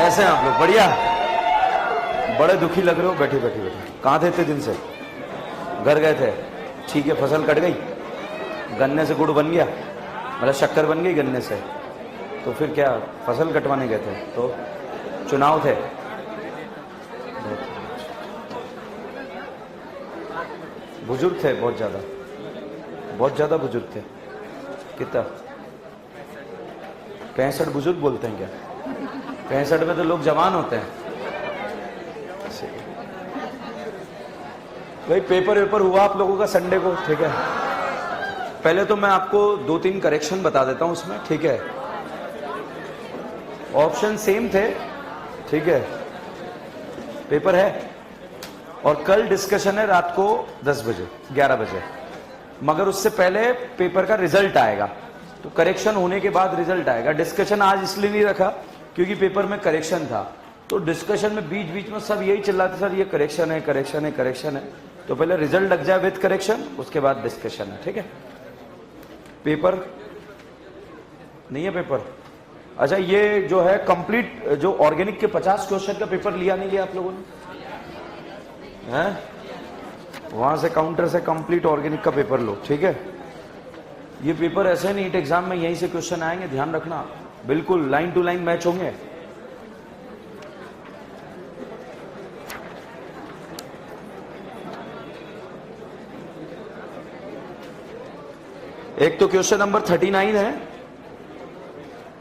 कैसे हैं आप लोग? बढ़िया। बड़े दुखी लग रहे हो। बैठे बैठे बैठे। कहाँ थे इतने दिन से? घर गए थे? ठीक है, फसल कट गई, गन्ने से गुड़ बन गया, मतलब शक्कर बन गई गन्ने से, तो फिर क्या फसल कटवाने गए थे? तो चुनाव थे? बुजुर्ग थे? बहुत ज़्यादा बुजुर्ग थे? कितना? 65 बुजुर्ग बोलते हैं क्या? 65 में तो लोग जवान होते हैं। भाई पेपर वेपर हुआ आप लोगों का संडे को, ठीक है? पहले तो मैं आपको 2-3 करेक्शन बता देता हूं उसमें, ठीक है? ऑप्शन सेम थे, ठीक है? पेपर है और कल डिस्कशन है रात को 10 बजे 11 बजे, मगर उससे पहले पेपर का रिजल्ट आएगा, तो करेक्शन होने के बाद रिजल्ट आएगा। डिस्कशन आज इसलिए नहीं रखा क्योंकि पेपर में करेक्शन था, तो डिस्कशन में बीच बीच में सब यही चिल्लाते सर ये करेक्शन है, करेक्शन है, करेक्शन है। तो पहले रिजल्ट लग जाए विद करेक्शन, उसके बाद डिस्कशन है, ठीक है? पेपर नहीं है पेपर? अच्छा, ये जो है कंप्लीट जो ऑर्गेनिक के 50 क्वेश्चन का पेपर लिया नहीं लिया आप लोगों ने? हैं? वहां से काउंटर से कंप्लीट ऑर्गेनिक का पेपर लो, ठीक है? ये पेपर ऐसे नीट एग्जाम में यहीं से क्वेश्चन आएंगे, ध्यान रखना, बिल्कुल लाइन टू लाइन मैच होंगे। एक तो क्वेश्चन नंबर 39 है,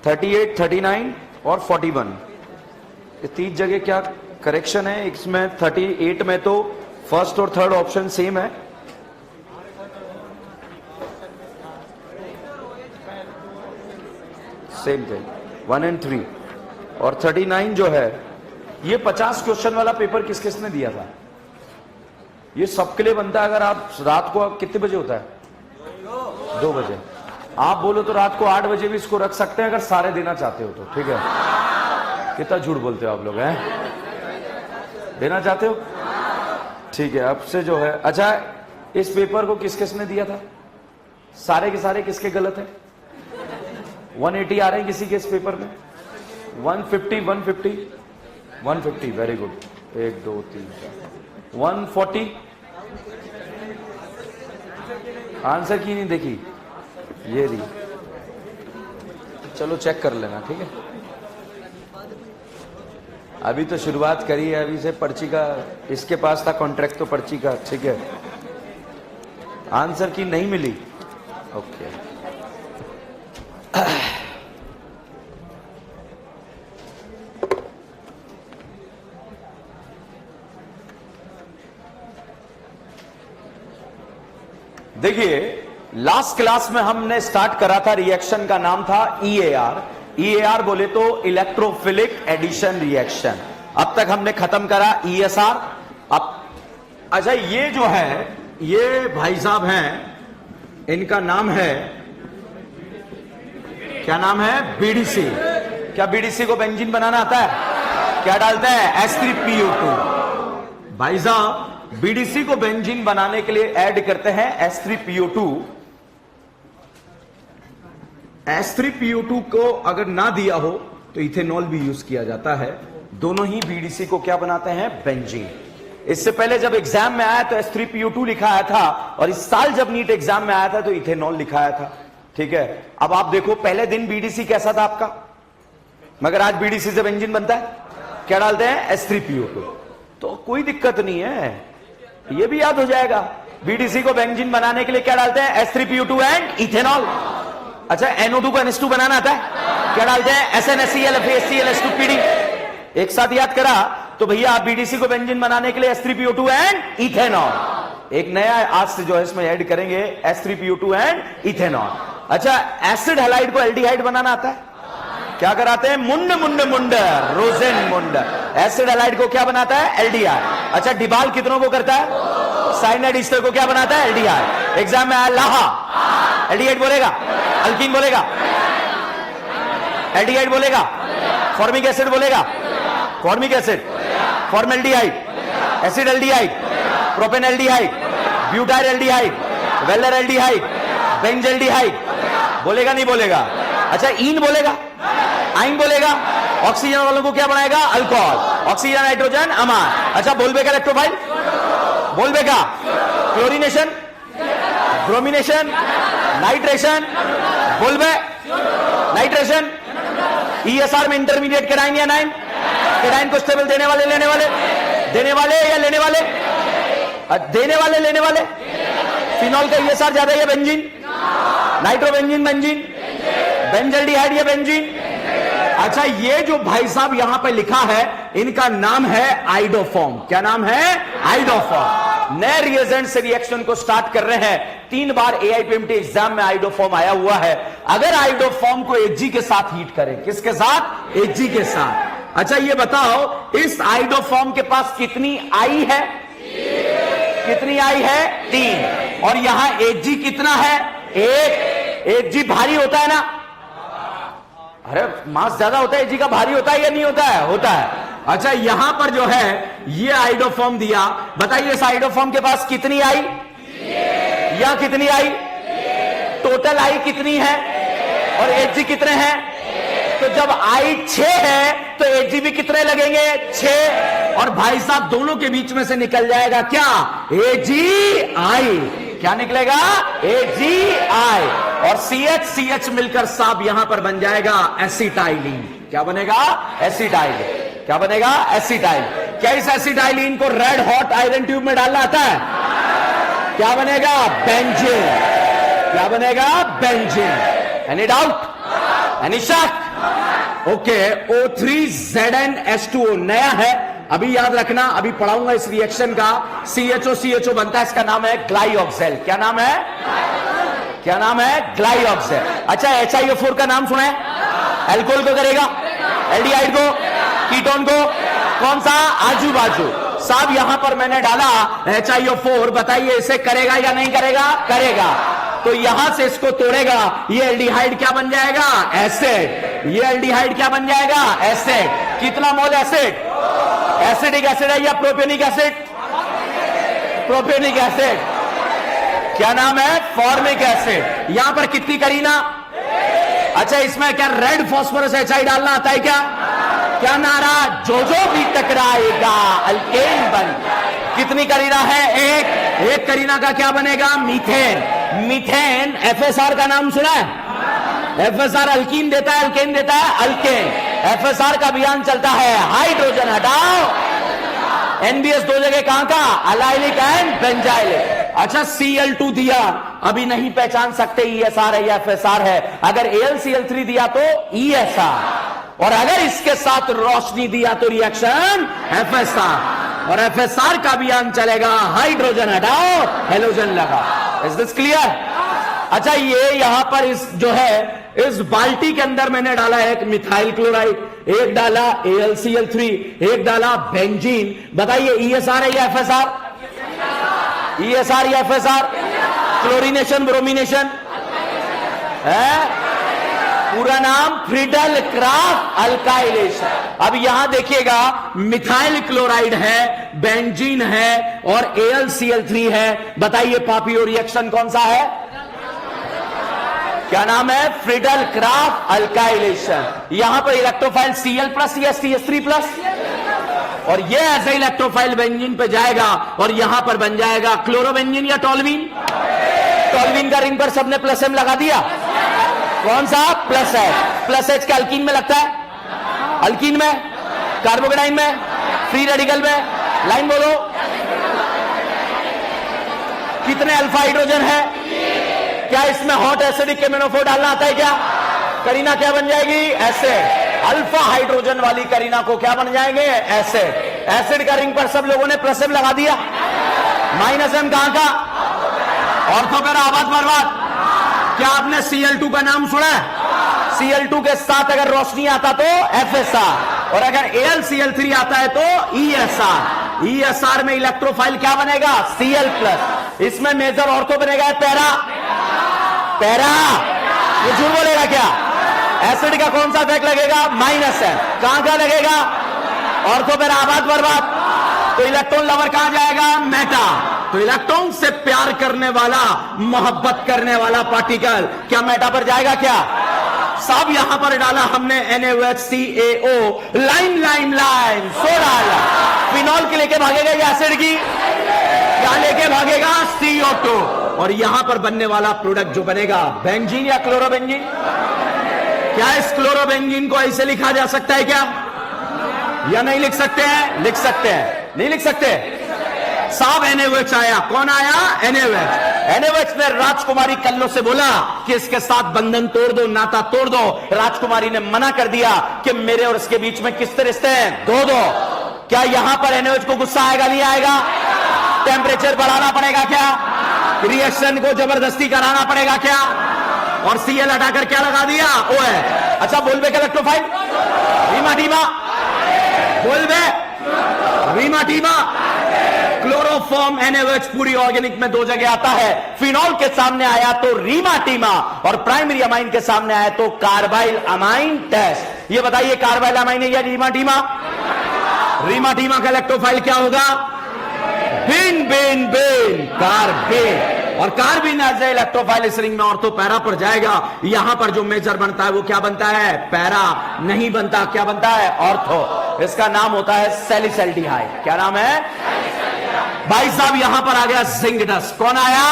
38, 39 और 41, ये 3 जगह क्या करेक्शन है? इसमें 38 में तो फर्स्ट और थर्ड ऑप्शन सेम है, सेम थे 1 और 3, और 39 जो है ये 50 क्वेश्चन वाला पेपर किस किसने दिया था? ये सबके लिए बनता है। अगर आप रात को कितने बजे होता है? 2 बजे। आप बोलो तो रात को 8 बजे भी इसको रख सकते हैं अगर सारे देना चाहते हो तो, ठीक है? कितना झूठ बोलते हो आप लोग, हैं? देना चाहते हो? ठीक है, अब से जो है। अच्छा, इस पेपर को किस किसने दिया था? सारे के सारे किसके गलत है? 180 आ रहे हैं किसी के इस पेपर में? 150, 150, 150, वेरी गुड। 1 2 3 4 140। आंसर की नहीं देखी? ये रही, चलो चेक कर लेना, ठीक है? अभी तो शुरुआत करी है, अभी से पर्ची का इसके पास था कॉन्ट्रैक्ट, तो पर्ची का, ठीक है? आंसर की नहीं मिली, ओके। देखिए, लास्ट क्लास में हमने स्टार्ट करा था, रिएक्शन का नाम था ईएआर। ईएआर बोले तो इलेक्ट्रोफिलिक एडिशन रिएक्शन। अब तक हमने खत्म करा ईएसआर। अब अच्छा, ये जो है ये भाई साहब हैं, इनका नाम है, क्या नाम है? बीडीसी। क्या बीडीसी को बेंजीन बनाना आता है? क्या डालते हैं? H3PO2। भाई साहब, बीडीसी को बेंजीन बनाने के लिए ऐड करते हैं H3PO2। H3PO2 को अगर ना दिया हो तो इथेनॉल भी यूज किया जाता है। दोनों ही बीडीसी को क्या बनाते हैं? बेंजीन। इससे पहले जब एग्जाम में आया तो H3PO2 लिखा आया था, और इस साल जब नीट एग्जाम में आया था तो इथेनॉल लिखा आया था, ठीक है? अब आप देखो, पहले दिन बीडीसी कैसा था आपका, मगर आज बीडीसी से बेंजीन बनता है। क्या डालते हैं? H3PO2। तो कोई दिक्कत नहीं है, ये भी याद हो जाएगा। बीडीसी को बेंजीन बनाने के लिए क्या डालते हैं? H3PO2 and ethanol. अच्छा, NO2 को NH2 बनाना आता है? क्या डालते हैं? SnHCl FeHCl H2PD। एक साथ याद करा तो भैया, आप बीडीसी को बेंजीन बनाने के लिए H3PO2 एंड इथेनॉल, एक नया आज से जो है इसमें ऐड करेंगे H3PO2 एंड इथेनॉल। अच्छा, एसिड हैलाइड को एल्डिहाइड बनाना आता है? क्या कराते हैं? मुंड मुंड मुंड, रोजेन मुंड। एसिड हैलाइड को क्या बनाता है? एल्डिहाइड। अच्छा, डिबाल कितनों को करता है? साइनाइड ईस्टर को क्या बनाता है? एल्डिहाइड। एग्जाम में आया लाहा, एल्डिहाइड बोलेगा? अल्कीन बोलेगा? एल्डिहाइड बोलेगा? फॉर्मिक एसिड बोलेगा? Formic acid, formaldehyde, acid aldehyde, propane aldehyde, butyl aldehyde, valeraldehyde, benzaldehyde बोलेगा? नहीं बोलेगा? अच्छा, ईन बोलेगा? आइन बोलेगा? ऑक्सीजन वालों को क्या बनाएगा? अल्कोहल। ऑक्सीजन नाइट्रोजन अमार। अच्छा, बोलबे का इलेक्ट्रोफाइल, बोलबे का क्लोरीनेशन, ब्रोमिनेशन, नाइट्रेशन, बोलबे नाइट्रेशन। ईएसआर में इंटरमीडिएट केराइन या नाइन, केराइन को स्टेबल देने वाले लेने वाले, देने वाले या लेने वाले, देने वाले लेने वाले। फिनॉल का ईएसआर ज्यादा है या बेंजीन? नाइट्रोबेंजीन, बेंजीन, बेंजल्डिहाइड या बेंजीन। अच्छा, ये जो भाई साहब यहां पे लिखा है, इनका नाम है आइडोफॉर्म। क्या नाम है? आइडोफॉर्म। नए रिएजेंट से रिएक्शन को स्टार्ट कर रहे हैं। 3 बार एआईपीएमटी एग्जाम में आइडोफॉर्म आया हुआ है। अगर आइडोफॉर्म को एजी के साथ हीट करें, किसके साथ? एजी के साथ। अच्छा, ये बताओ, इस आइडोफॉर्म के पास कितनी आई है? कितनी आई है? 3। और यहां एजी कितना है? 1। एजी भारी होता है ना? अरे मास ज्यादा होता है एजी का, भारी होता है या नहीं होता है? होता है। अच्छा, यहां पर जो है ये आइडोफॉर्म दिया, बताइए इस आइडोफॉर्म के पास कितनी आई या कितनी आई? टोटल आई कितनी है और एजी कितने हैं? तो जब आई 6 है तो एजी भी कितने लगेंगे? 6। और भाई साहब दोनों के बीच में से निकल जाएगा क्या? एजी आई। क्या निकलेगा? AgI। और CH मिलकर साहब यहां पर बन जाएगा एसिटाइलिन। क्या बनेगा? एसिटाइलिन। क्या बनेगा? एसिटाइल। क्या इस एसिटाइलिन को रेड हॉट आयरन ट्यूब में डालना आता है? क्या बनेगा? बेंजीन। क्या बनेगा? बेंजीन। Any doubt? एनी शक? ओके, O3ZnH2O नया है, अभी याद रखना, अभी पढ़ाऊंगा इस रिएक्शन का। CHO बनता है, इसका नाम है ग्लाइऑक्सेल। क्या नाम है? क्या नाम है? ग्लाइऑक्सेल। अच्छा, HiO4 का नाम सुना है? अल्कोहल को करेगा, एल्डिहाइड को, कीटोन को, कौन सा? आजू बाजू। साहब यहां पर मैंने डाला HiO4, बताइए इसे करेगा या नहीं करेगा? करेगा। तो यहां से इसको तोड़ेगा, ये एल्डिहाइड क्या बन जाएगा? एसिड। ये एल्डिहाइड क्या बन जाएगा? एसिड। कितना मोल एसिड? एसिडिक एसिड है या प्रोपेनिक एसिड? प्रोपेनिक एसिड। क्या नाम है? Formic acid. यहां पर कितनी करीना? अच्छा, इसमें क्या रेड फॉस्फोरस HI डालना आता है क्या? क्या नारा? जो भी टकराएगा अल्केन बन। कितनी करीना है? एक करीना का क्या बनेगा? मीथेन। मीथेन FSR का नाम सुना है? FSR अल्कीन देता है, अल्केन देता है, अल्केन। FSR का अभियान चलता है, हाइड्रोजन हटाओ। NBS 2 जगह कहां का? Allylic and benzylic. अच्छा, Cl2 दिया, अभी नहीं पहचान सकते ESR है या FSR है। अगर AlCl3 दिया तो ESR, और अगर इसके साथ रोशनी दिया तो रिएक्शन FSR, और FSR का अभियान चलेगा, हाइड्रोजन हटाओ, हेलोजन लगाओ। Is this clear? अच्छा, ये यहां पर इस जो है इस बाल्टी के अंदर मैंने डाला एक मिथाइल क्लोराइड, एक डाला AlCl3, एक डाला बेंजीन। बताइए ESR है या FSR? ESR या FSR? क्लोरीनेशन, ब्रोमिनेशन है, पूरा नाम फ्रीडल क्राफ्ट अल्काइलेशन। अब यहां देखिएगा, मिथाइल क्लोराइड है, बेंजीन है और AlCl3 है। बताइए पापियो रिएक्शन कौन सा है? क्या नाम है? Friedel craft alkylation. यहां पर इलेक्ट्रोफाइल Cl+ या CH3+, और ये ऐसे इलेक्ट्रोफाइल बेंजीन पे जाएगा और यहां पर बन जाएगा क्लोरोबेंजीन या टॉल्वीन। टॉल्वीन का रिंग पर सबने +M लगा दिया, कौन सा? +H। +H का अल्कीन में लगता है, अल्कीन में, कार्बोकेटाइन में, फ्री रेडिकल में। लाइन बोलो, कितने अल्फा हाइड्रोजन है? क्या इसमें हॉट एसिडिक केमिनोफोर डालना आता है क्या? करीना क्या बन जाएगी? एसिड। अल्फा हाइड्रोजन वाली करीना को क्या बन जाएंगे? एसिड। एसिड का रिंग पर सब लोगों ने +M लगा दिया। -M कहां का? ऑर्थो पैरा आबाद बर्बाद। क्या आपने Cl2 का नाम सुना है? Cl2 के साथ अगर रोशनी आता तो FSR, और अगर AlCl3 आता है तो ESR। ESR में इलेक्ट्रोफाइल क्या बनेगा? Cl+। इसमें मेजर ऑर्थो बनेगा पैरा। पैरा, ये झूठ बोलेगा क्या? एसिड का कौन सा इफेक्ट लगेगा? -M। कहां का लगेगा? ऑर्थो पैरा आबाद बर्बाद। तो इलेक्ट्रॉन लवर कहां जाएगा? मेटा। तो इलेक्ट्रॉन से प्यार करने वाला, मोहब्बत करने वाला पार्टिकल क्या मेटा पर जाएगा क्या? साहब यहां पर डाला हमने NaOHCaO, लाइम लाइम लाइम, सो डाला। फिनॉल की लेके भागेगा या एसिड की? क्या लेके भागेगा? CO2। और यहां पर बनने वाला प्रोडक्ट जो बनेगा, बेंजीन या क्लोरोबेंजीन? क्या इस क्लोरोबेंजीन को ऐसे लिखा जा सकता है क्या, या नहीं लिख सकते हैं? लिख सकते हैं, नहीं लिख सकते? साहब NaOH आया, कौन आया? NaOH ने राजकुमारी कल्लो से बोला कि इसके साथ बंधन तोड़ दो, नाता तोड़ दो। राजकुमारी ने मना कर दिया कि मेरे और इसके बीच में किससे रिश्ते हैं, दो। क्या यहां पर NaOH को गुस्सा आएगा, नहीं आएगा? टेम्परेचर बढ़ाना पड़ेगा क्या? रिएक्शन को जबरदस्ती कराना पड़ेगा क्या? और Cl हटाकर क्या लगा दिया? OH। अच्छा, बोल के इलेक्ट्रोफाइल रीमा टीमा, बोल रीमा टीमा। क्लोरोफॉर्म NaOH पूरी ऑर्गेनिक में दो जगह आता है। फिनॉल के सामने आया तो रीमा टीमा, और प्राइमरी अमाइन के सामने आया तो कार्बाइल अमाइन टेस्ट। ये बताइए, कार्बाइल अमाइन है या रीमा टीमा? रीमा टीमा का इलेक्ट्रोफाइल क्या होगा? बिन बिन बिन, कार्बिन। और कार्बिन एज ए इलेक्ट्रोफाइल इस रिंग में ऑर्थो पैरा पर जाएगा। यहां पर जो मेजर बनता है वो क्या बनता है? पैरा नहीं बनता, क्या बनता है? ऑर्थो। इसका नाम होता है सैलिसल्डिहाइड। क्या नाम है भाई साहब? यहां पर आ गया जिंक डस्ट। कौन आया?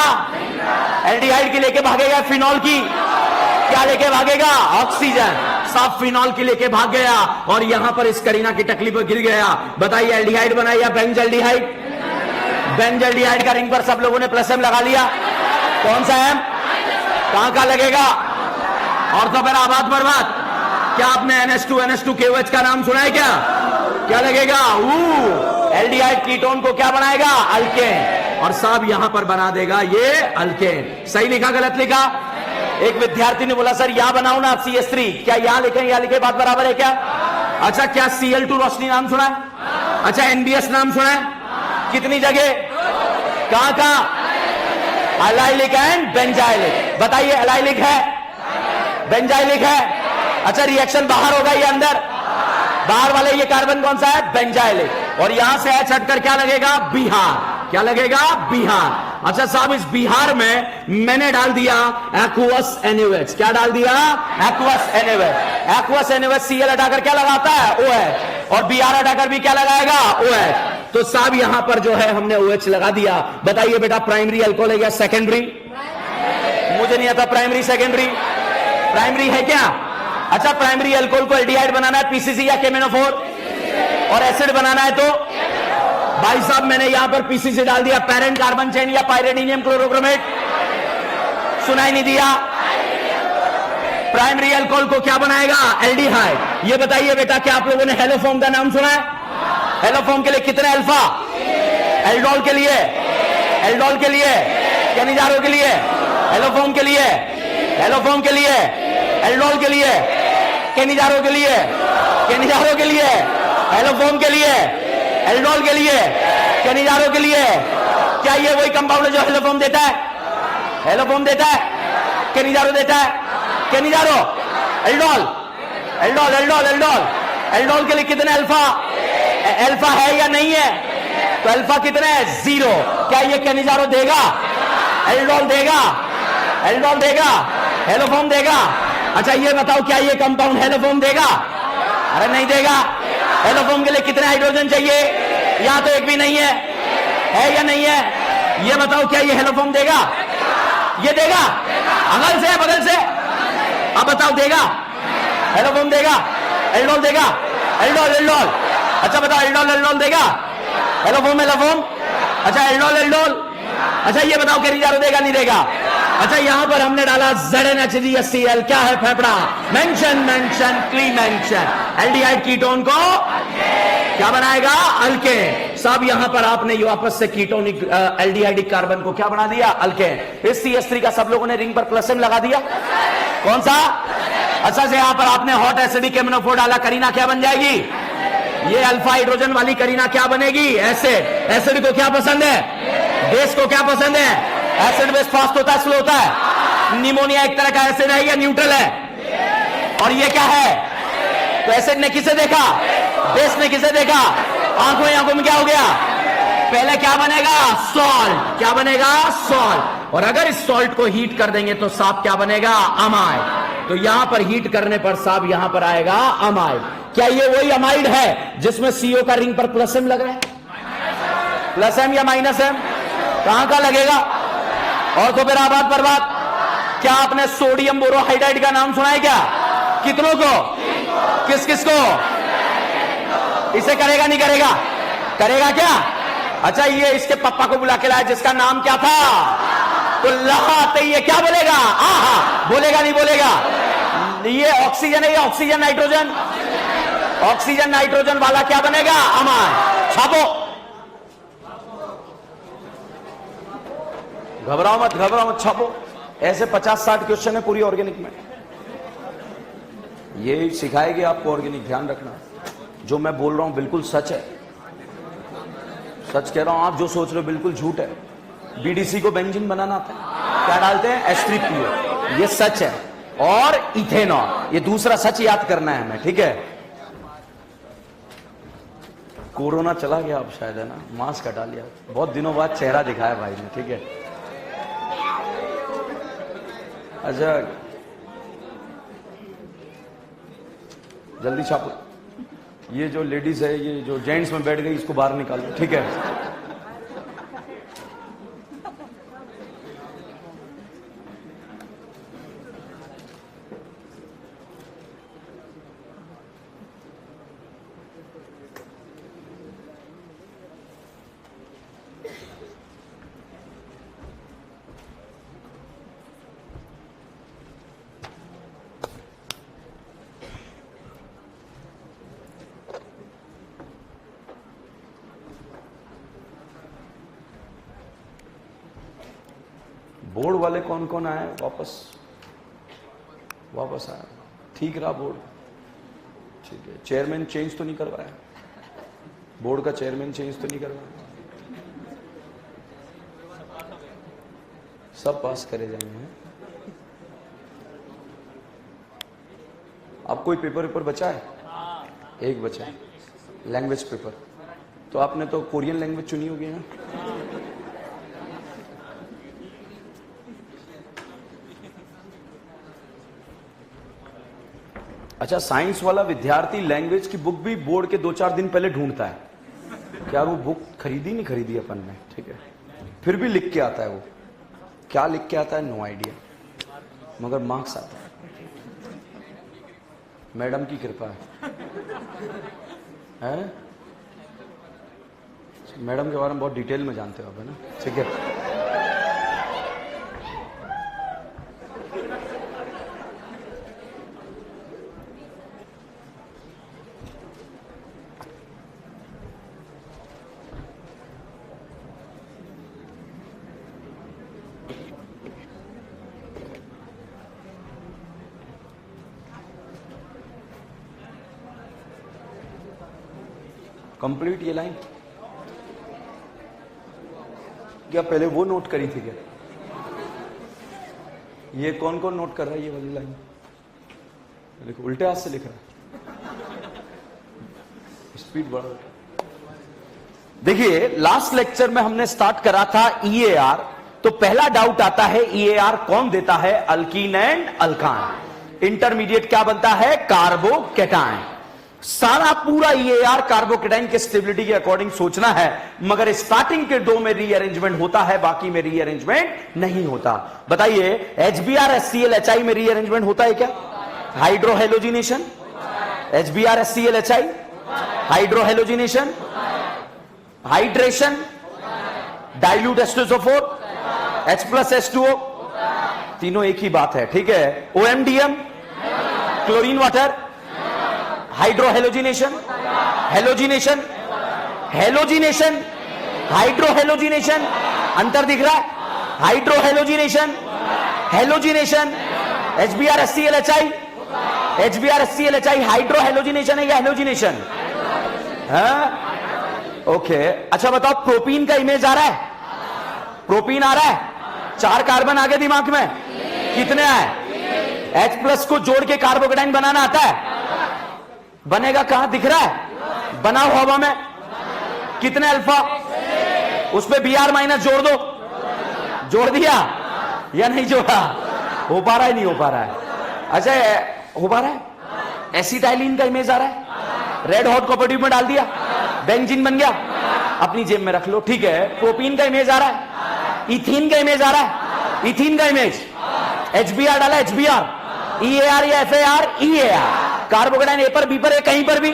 एल्डिहाइड की लेके भागेगा, फिनॉल की क्या लेके भागेगा? ऑक्सीजन। साफ फिनॉल की लेके भाग गया और यहां पर इस करीना की टकली पर गिर गया। बताइए, एल्डिहाइड बनाया या बेंजल्डिहाइड? बेंजल्डिहाइड का रिंग पर सब लोगों ने प्लस M लगा लिया। कौन सा M? कहां का लगेगा? और तो फिर आबाद बर्बाद। क्या आपने NH2KOH का नाम सुना है क्या? क्या लगेगा? एल्डिहाइड कीटोन को क्या बनाएगा? अल्केन। और साहब यहां पर बना देगा ये अल्केन। सही लिखा, गलत लिखा? एक विद्यार्थी ने बोला सर यहां बनाओ ना आप CS3। क्या यहां लिखे या लिखे बात बराबर है क्या? अच्छा, क्या Cl2 रोशनी नाम सुना है? अच्छा, NBS नाम सुना है? कितनी जगह? कहां? Allylic and benzylic. बताइए, एलाइलिक है, बेंजाइलिक है। अच्छा, रिएक्शन बाहर होगा या अंदर? बाहर वाले ये कार्बन कौन सा है? बेंजाइलिक। और यहां से H हटकर क्या लगेगा? बिहार। क्या लगेगा? बिहार। अच्छा साहब, इस बिहार में मैंने डाल दिया एक्वस NaOH। क्या डाल दिया? Aqueous NaOH। Aqueous NaOH Cl हटाकर क्या लगाता है? OH। और बिहार हटाकर भी क्या लगाएगा? OH। तो साहब यहां पर जो है हमने OH लगा दिया। बताइए बेटा, प्राइमरी अल्कोहल है या सेकेंडरी? मुझे नहीं आता प्राइमरी सेकेंडरी। प्राइमरी है क्या? अच्छा, प्राइमरी अल्कोहल को एल्डिहाइड बनाना है PCC या KMnO4, और एसिड बनाना है तो भाई साहब मैंने यहां पर PCC डाल दिया, पेरेंट कार्बन चेन या पाइरेडिनियम क्लोरोक्रोमेट। सुनाई नहीं दिया? प्राइमरी अल्कोहल को क्या बनाएगा? एल्डिहाइड। ये बताइए बेटा, क्या आप लोगों ने हेलोफॉर्म का नाम सुना है? हेलोफॉर्म के लिए कितने अल्फा? एल्डोल के लिए, एल्डोल के लिए, कैनिजारो के लिए, हेलोफॉर्म के लिए, हेलोफॉर्म के लिए, एल्डोल के लिए, कैनिजारो के लिए, कैनिजारो के लिए, हेलोफॉर्म के लिए, एल्डोल के लिए, कैनिजारो के लिए। क्या ये वही कंपाउंड है जो हेलोफॉर्म देता है? हेलोफॉर्म देता है, कैनिजारो देता है। Cannizzaro, aldol, aldol, aldol, aldol, aldol के लिए कितने अल्फा? अल्फा है या नहीं है? तो अल्फा कितने है? 0। क्या ये कैनिजारो देगा? एल्डोल देगा, एल्डोल देगा, हेलोफॉर्म देगा। अच्छा ये बताओ, क्या ये कंपाउंड हेलोफॉर्म देगा? अरे नहीं देगा। हेलोफॉर्म के लिए कितने हाइड्रोजन चाहिए? यहां तो एक भी नहीं है या नहीं है? ये बताओ, क्या ये हेलोफॉर्म देगा? ये देगा? अगल से बगल से? अब बताओ, देगा? हेलोफॉर्म देगा, एल्डोल देगा, एल्डोल, एल्डोल। अच्छा बताओ, एल्डोल, एल्डोल देगा? Haloform, haloform. अच्छा, एल्डोल, एल्डोल। अच्छा ये बताओ, कैनिजारो देगा, नहीं देगा? अच्छा, यहां पर हमने डाला ZnHgCl। क्या है? फेफड़ा। Mention, mention, clean mention. Aldehyde ketone को क्या बनाएगा? अल्केन। साहब यहां पर आपने वापस से कीटोनिक एल्डिहाइडिक कार्बन को क्या बना दिया? अल्केन। इस CS3 का सब लोगों ने रिंग पर प्लस M लगा दिया। कौन सा? अच्छा से यहां पर आपने हॉट एसिडिक KMnO4 डाला, करीना क्या बन जाएगी? ये अल्फा हाइड्रोजन वाली करीना क्या बनेगी? एसिड। एसिड को क्या पसंद है? बेस को क्या पसंद है? एसिड बेस फास्ट होता है, स्लो होता है? निमोनिया एक तरह का एसिड है या न्यूट्रल है? और ये क्या है? तो एसिड ने किसे देखा? बेस ने किसे देखा? आंखों में क्या हो गया? पहले क्या बनेगा? सॉल्ट। क्या बनेगा? सॉल्ट। और अगर इस सॉल्ट को हीट कर देंगे तो साफ क्या बनेगा? अमाइड। तो यहां पर हीट करने पर साहब यहां पर आएगा अमाइड। क्या ये वही अमाइड है जिसमें सीओ का रिंग पर प्लस एम लग रहा है? प्लस एम या माइनस एम? कहां का लगेगा? और तो फिर आबाद बर्बाद। क्या आपने सोडियम बोरोहाइड्राइड का नाम सुना है क्या? कितनों को? किस किस को? इसे करेगा नहीं करेगा? करेगा क्या? अच्छा, ये इसके पापा को बुला के लाया जिसका नाम क्या था? तो लहाते ये क्या बोलेगा? आहा, बोलेगा नहीं बोलेगा? ये ऑक्सीजन है, ये ऑक्सीजन नाइट्रोजन, ऑक्सीजन नाइट्रोजन वाला क्या बनेगा? अमाइन। छापो, घबराओ मत, घबराओ मत, छापो। ऐसे 50-60 क्वेश्चन है पूरी ऑर्गेनिक में। ये सिखाएगी आपको ऑर्गेनिक। ध्यान रखना, जो मैं बोल रहा हूं बिल्कुल सच है, सच कह रहा हूं। आप जो सोच रहे हो बिल्कुल झूठ है। बीडीसी को बेंजीन बनाना आता है, क्या डालते हैं? H3PO, ये सच है। और इथेनॉल, ये दूसरा सच याद करना है हमें, ठीक है? कोरोना चला गया अब शायद, है ना? मास्क हटा लिया, बहुत दिनों बाद चेहरा दिखाया भाई ने, ठीक है? अच्छा, जल्दी छापो। ये जो लेडीज है, ये जो जेंट्स में बैठ गई, इसको बाहर निकालो, ठीक है? बोर्ड वाले कौन कौन आए? वापस आया, ठीक रहा बोर्ड, ठीक है? चेयरमैन चेंज तो नहीं करवाया? बोर्ड का चेयरमैन चेंज तो नहीं करवाया? सब पास करे जाएंगे। अब कोई पेपर बचा है? एक बचा है, लैंग्वेज पेपर। तो आपने तो कोरियन लैंग्वेज चुनी होगी ना? अच्छा, साइंस वाला विद्यार्थी लैंग्वेज की बुक भी बोर्ड के 2-4 दिन पहले ढूंढता है। क्या वो बुक खरीदी नहीं खरीदी अपन ने, ठीक है? फिर भी लिख के आता है। वो क्या लिख के आता है, नो आइडिया, मगर मार्क्स आता है। मैडम की कृपा है? मैडम के बारे में बहुत डिटेल में जानते हो आप, है ना? ठीक है। कंप्लीट ये लाइन क्या पहले वो नोट करी थी क्या? ये कौन कौन नोट कर रहा है ये वाली लाइन? देखो, उल्टे हाथ से लिख रहा है, स्पीड बढ़ा। देखिए, लास्ट लेक्चर में हमने स्टार्ट करा था ईएआर। तो पहला डाउट आता है, ईएआर कौन देता है? Alkyne and अल्कान। इंटरमीडिएट क्या बनता है? कार्बोकेटाइन। सारा पूरा ईएआर कार्बोकेटाइन के स्टेबिलिटी के अकॉर्डिंग सोचना है, मगर स्टार्टिंग के 2 में रीअरेंजमेंट होता है, बाकी में रीअरेंजमेंट नहीं होता। बताइए, HBr-HCl-HI में रीअरेंजमेंट होता है क्या? Hydrohalogenation, HBr-HCl-HI, hydrohalogenation, hydration, dilute H2SO4, H+H2O, तीनों एक ही बात है, ठीक है? OMDM, chlorine water, hydrohalogenation, halogenation, halogenation, hydrohalogenation, अंतर दिख रहा है? Hydrohalogenation, halogenation, HBr-HCl-HI, HBr-HCl-HI hydrohalogenation है या हेलोजिनेशन? ओके, अच्छा बताओ, प्रोपीन का इमेज आ रहा है? प्रोपीन आ रहा है? 4 कार्बन आगे दिमाग में, कितने आए? H+ को जोड़ के कार्बोकेटाइन बनाना आता है? बनेगा कहां? दिख रहा है? बनाओ हवा में, कितने अल्फा? उस पे Br- जोड़ दो। जोड़ दिया या नहीं जोड़ा? हो पा रहा है? नहीं हो पा रहा है? अच्छा हो पा रहा है? एसिटाइलिन का इमेज आ रहा है, रेड हॉट कॉपर ट्यूब में डाल दिया, बेंजीन बन गया, अपनी जेब में रख लो, ठीक है। प्रोपीन का इमेज आ रहा है, इथीन का इमेज आ रहा है, इथीन का इमेज, HBr डाला, HBr, EAR या FAR, EAR, कार्बोकेटाइन ए पर बी पर, कहीं पर भी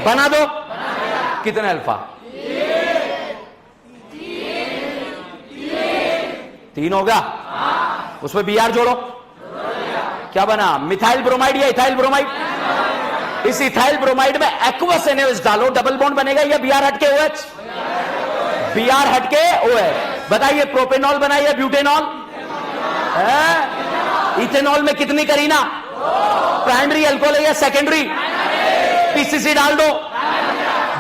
बना दो, कितने अल्फा? 3 होगा, उसमें Br जोड़ो, क्या बना? मिथाइल ब्रोमाइड या इथाइल ब्रोमाइड? इस इथाइल ब्रोमाइड में एक्वस NaOH डालो, डबल बॉन्ड बनेगा या Br हटके OH? Br हटके OH। बताइए प्रोपेनॉल बना या ब्यूटेनॉल? इथेनॉल में कितनी करीना? प्राइमरी अल्कोहल या सेकेंडरी? PCC डाल दो,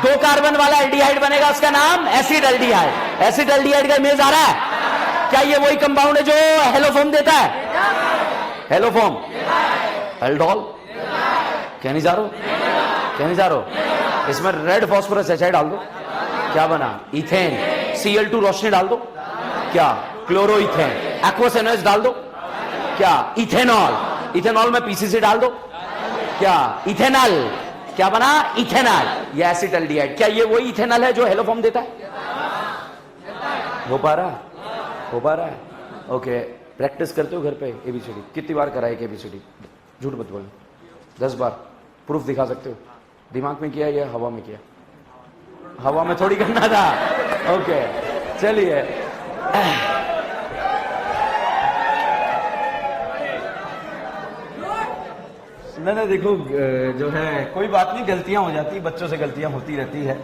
2 कार्बन वाला एल्डिहाइड बनेगा, उसका नाम एसिड एल्डिहाइड। एसिड एल्डिहाइड का इमेज आ रहा है? क्या ये वही कंपाउंड है जो हेलोफॉर्म देता है? हेलोफॉर्म, एल्डोल, कहने जा रहे हो? कहने जा रहे हो? इसमें रेड फास्फोरस एचाइड डाल दो, क्या बना? इथेन, Cl2 रोशनी डाल दो, क्या? क्लोरोइथेन, एक्वस NaOH डाल दो, क्या? इथेनॉल, इथेनॉल में PCC डाल दो, क्या? इथेनॉल, क्या बना? इथेनॉल, ये एसिटाल्डिहाइड। क्या ये वही इथेनॉल है जो हेलोफॉर्म देता है? हो पा रहा है? हो पा रहा है? ओके, प्रैक्टिस करते हो घर पे ABCD? कितनी बार कराए ABCD? झूठ मत बोलो, 10 बार। प्रूफ दिखा सकते हो? दिमाग में किया या हवा में किया? हवा में थोड़ी करना था। ओके, चलिए। नहीं देखो, जो है कोई बात नहीं, गलतियां हो जाती, बच्चों से गलतियां होती रहती है।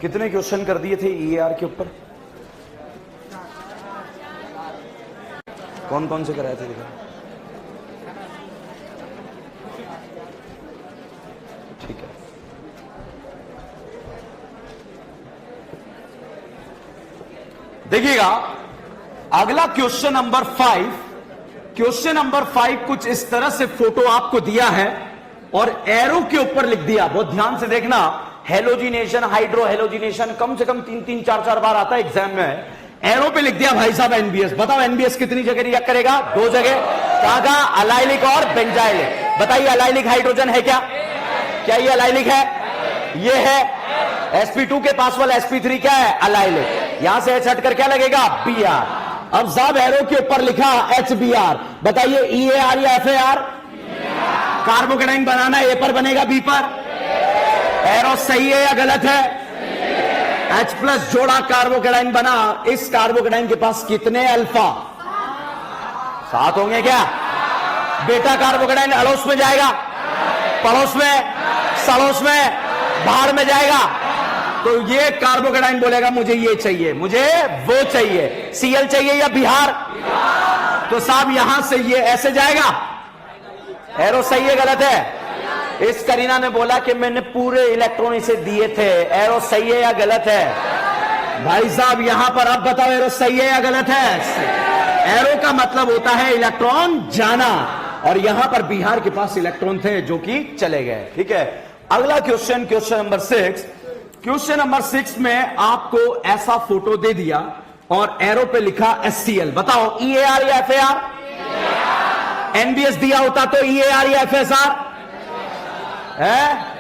कितने क्वेश्चन कर दिए थे EAR के ऊपर? कौन कौन से कराए थे? देखा, ठीक है। देखिएगा अगला क्वेश्चन नंबर 5। क्वेश्चन नंबर 5 कुछ इस तरह से फोटो आपको दिया है और एरो के ऊपर लिख दिया, बहुत ध्यान से देखना। हेलोजिनेशन, हाइड्रो हेलोजिनेशन कम से कम 3-3, 4-4 बार आता है एग्जाम में। एरो पे लिख दिया भाई साहब NBS। बताओ NBS कितनी जगह रिएक्ट करेगा? 2 जगह। कहां? अलाइलिक और बेंजाइलिक। बताइए अलाइलिक हाइड्रोजन है क्या? क्या ये अलाइलिक है? ये है। sp2 के पास वाला sp3 क्या है? अलाइलिक। यहां से H हटकर क्या लगेगा? Br। अब साहब एरो के ऊपर लिखा HBr। बताइए EAR या FAR? कार्बोकेटाइन बनाना A पर बनेगा B पर? एरो सही है या गलत है? H+ जोड़ा कार्बोकेटाइन बना। इस कार्बोकेटाइन के पास कितने अल्फा? 7 होंगे क्या? बेटा कार्बोकेटाइन अड़ोस में जाएगा, पड़ोस में, सड़ोस में, बाहर में जाएगा। तो ये कार्बोकेटाइन बोलेगा मुझे ये चाहिए, मुझे वो चाहिए। Cl चाहिए या बिहार? तो साहब यहां से ये ऐसे जाएगा। एरो सही है गलत है? इस करीना ने बोला कि मैंने पूरे इलेक्ट्रॉन इसे दिए थे। एरो सही है या गलत है? भाई साहब यहां पर अब बताओ एरो सही है या गलत है? एरो का मतलब होता है इलेक्ट्रॉन जाना, और यहां पर बिहार के पास इलेक्ट्रॉन थे जो कि चले गए। ठीक है, अगला question, question number 6। Question number 6 में आपको ऐसा फोटो दे दिया और एरो पे लिखा HCl। बताओ EAR या FAR? NBS दिया होता तो EAR या FSR है?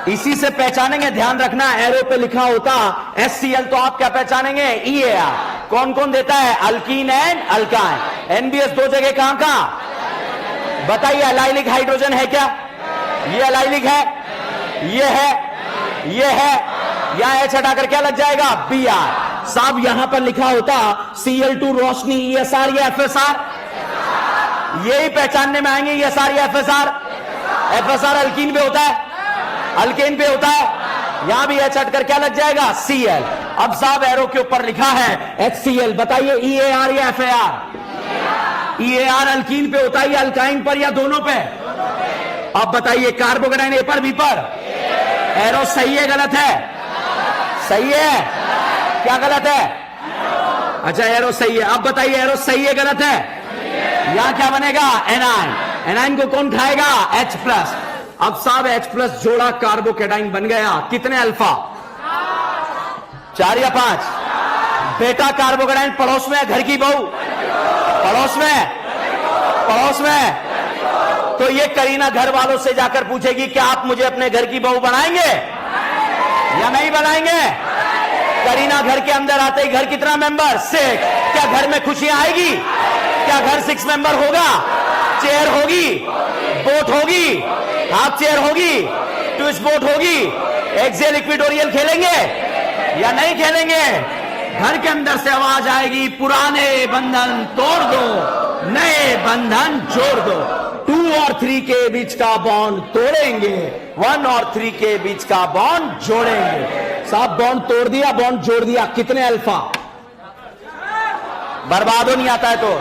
इसी से पहचानेंगे, ध्यान रखना। एरो पे लिखा होता HCl तो आप क्या पहचानेंगे? EAR। कौन कौन देता है? Alkyne and alkyne. NBS 2 जगह कहां कहां? बताइए अलाइलिक हाइड्रोजन है क्या? ये अलाइलिक है, ये है, ये है। यहां H हटाकर क्या लग जाएगा? Br। साहब यहां पर लिखा होता Cl2 रोशनी, ESR या FSR? यही पहचानने में आएंगे ESR या FSR? FSR अल्कीन पे होता है, अल्केन पे होता है। यहां भी H हटकर क्या लग जाएगा? Cl। अब साहब एरो के ऊपर लिखा है HCl। बताइए EAR या FAR? EAR अल्कीन पे होता है या अल्काइन पर या दोनों पे? अब बताइए कार्बोकेटाइन A पर B पर? एरो सही है गलत है? सही है। क्या गलत है? अच्छा एरो सही है। अब बताइए एरो सही है गलत है? यहां क्या बनेगा? एनाइन। एनाइन को कौन खाएगा? H+। अब साहब H+ जोड़ा कार्बोकेटाइन बन गया। कितने अल्फा? 4 या 5? बेटा कार्बोकेटाइन पड़ोस में है, घर की बहू पड़ोस में, पड़ोस में। तो ये करीना घर वालों से जाकर पूछेगी क्या आप मुझे अपने घर की बहू बनाएंगे या नहीं बनाएंगे? करीना घर के अंदर आते ही घर कितना मेंबर? 6। क्या घर में खुशियां आएगी? क्या घर 6 मेंबर होगा? चेयर होगी, बोट होगी, हाफ चेयर होगी, ट्विस्ट बोट होगी, एक्सेल इक्वेटोरियल खेलेंगे या नहीं खेलेंगे? घर के अंदर से आवाज आएगी पुराने बंधन तोड़ दो, नए बंधन जोड़ दो। 2 और 3 के बीच का बॉन्ड तोड़ेंगे, 1 और 3 के बीच का बॉन्ड जोड़ेंगे। साहब बॉन्ड तोड़ दिया, बॉन्ड जोड़ दिया। कितने अल्फा? बर्बाद हो नहीं आता है तो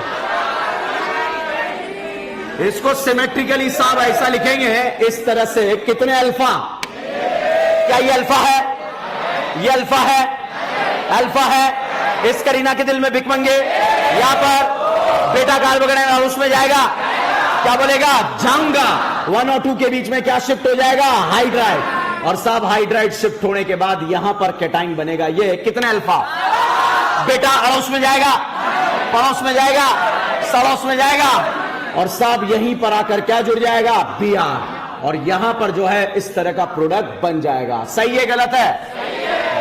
इसको सिमेट्रिकली साहब ऐसा लिखेंगे इस तरह से। कितने अल्फा? क्या ये अल्फा है? ये अल्फा है, अल्फा है। इस करीना के दिल में भिकमंगे। यहां पर बेटा कार्बोकेटाइन और उसमें जाएगा, क्या बोलेगा? जाऊंगा। 1 और 2 के बीच में क्या शिफ्ट हो जाएगा? हाइड्राइड। और साहब हाइड्राइड शिफ्ट होने के बाद यहां पर केटाइन बनेगा। ये कितने अल्फा? बेटा अड़ोस में जाएगा, पड़ोस में जाएगा, सड़ोस में जाएगा और साहब यहीं पर आकर क्या जुड़ जाएगा? Br। और यहां पर जो है इस तरह का प्रोडक्ट बन जाएगा। सही है गलत है?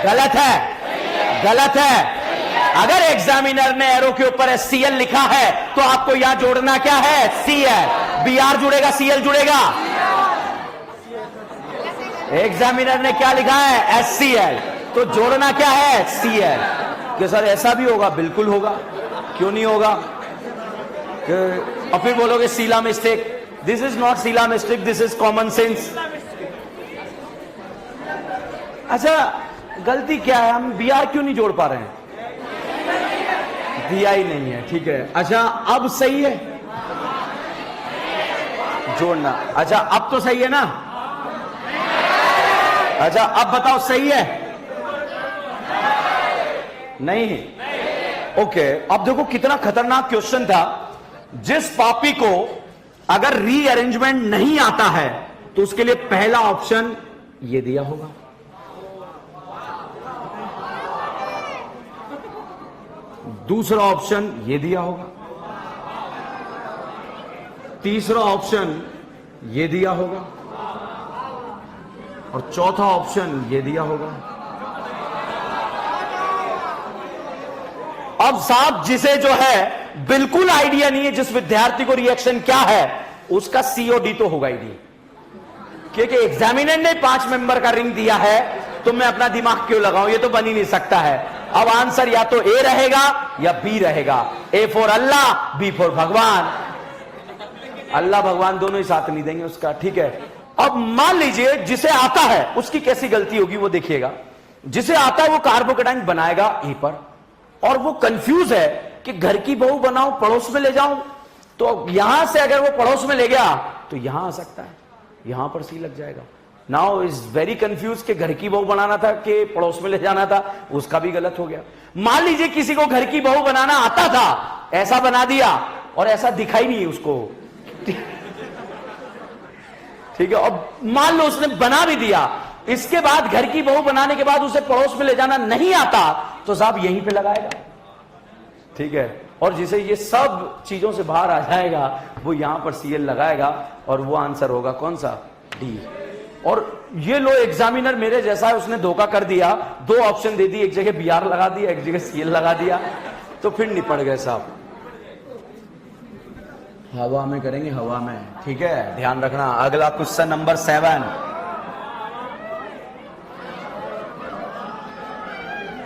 गलत है, गलत है। अगर एग्जामिनर ने एरो के ऊपर HCl लिखा है तो आपको यहां जोड़ना क्या है? Cl। Br जुड़ेगा, Cl जुड़ेगा। एग्जामिनर ने क्या लिखा है? HCl, तो जोड़ना क्या है? Cl। कि सर ऐसा भी होगा? बिल्कुल होगा, क्यों नहीं होगा? और फिर बोलोगे सीला मिस्टेक। दिस इज नॉट सीला mistake, this is common sense. अच्छा गलती क्या है? हम Br क्यों नहीं जोड़ पा रहे हैं? दिया ही नहीं है, ठीक है। अच्छा अब सही है जोड़ना? अच्छा अब तो सही है ना? अच्छा अब बताओ सही है? नहीं। ओके अब देखो कितना खतरनाक क्वेश्चन था। जिस पापी को अगर रीअरेंजमेंट नहीं आता है तो उसके लिए पहला ऑप्शन ये दिया होगा, दूसरा ऑप्शन ये दिया होगा, तीसरा ऑप्शन ये दिया होगा और चौथा ऑप्शन ये दिया होगा। अब साहब जिसे जो है बिल्कुल आइडिया नहीं है, जिस विद्यार्थी को रिएक्शन क्या है, उसका COD तो होगा ही नहीं, क्योंकि एग्जामिनर ने 5 मेंबर का रिंग दिया है तो मैं अपना दिमाग क्यों लगाऊं? ये तो बन ही नहीं सकता है। अब आंसर या तो A रहेगा या B रहेगा। A for Allah, B for भगवान। अल्लाह भगवान दोनों ही साथ नहीं देंगे उसका, ठीक है। अब मान लीजिए जिसे आता है उसकी कैसी गलती होगी वो देखिएगा। जिसे आता है वो कार्बोकेटाइन बनाएगा A पर, और वो कंफ्यूज है कि घर की बहू बनाऊं पड़ोस में ले जाऊं, तो यहां से अगर वो पड़ोस में ले गया तो यहां आ सकता है, यहां पर C लग जाएगा। नाउ इज वेरी कंफ्यूज कि घर की बहू बनाना था कि पड़ोस में ले जाना था, उसका भी गलत हो गया। मान लीजिए किसी को घर की बहू बनाना आता था, ऐसा बना दिया और ऐसा दिखाई नहीं उसको, ठीक है। अब मान लो उसने बना भी दिया, इसके बाद घर की बहू बनाने के बाद उसे पड़ोस में ले जाना नहीं आता तो साहब यहीं पे लगाएगा, ठीक है। और जिसे ये सब चीजों से बाहर आ जाएगा वो यहां पर CL लगाएगा और वो आंसर होगा कौन सा? D। और ये लो एग्जामिनर मेरे जैसा है, उसने धोखा कर दिया, 2 ऑप्शन दे दिए, एक जगह Br लगा दिया, एक जगह CL लगा दिया, तो फिर निपट गए साहब। हवा में करेंगे, हवा में, ठीक है, ध्यान रखना। अगला क्वेश्चन नंबर 7।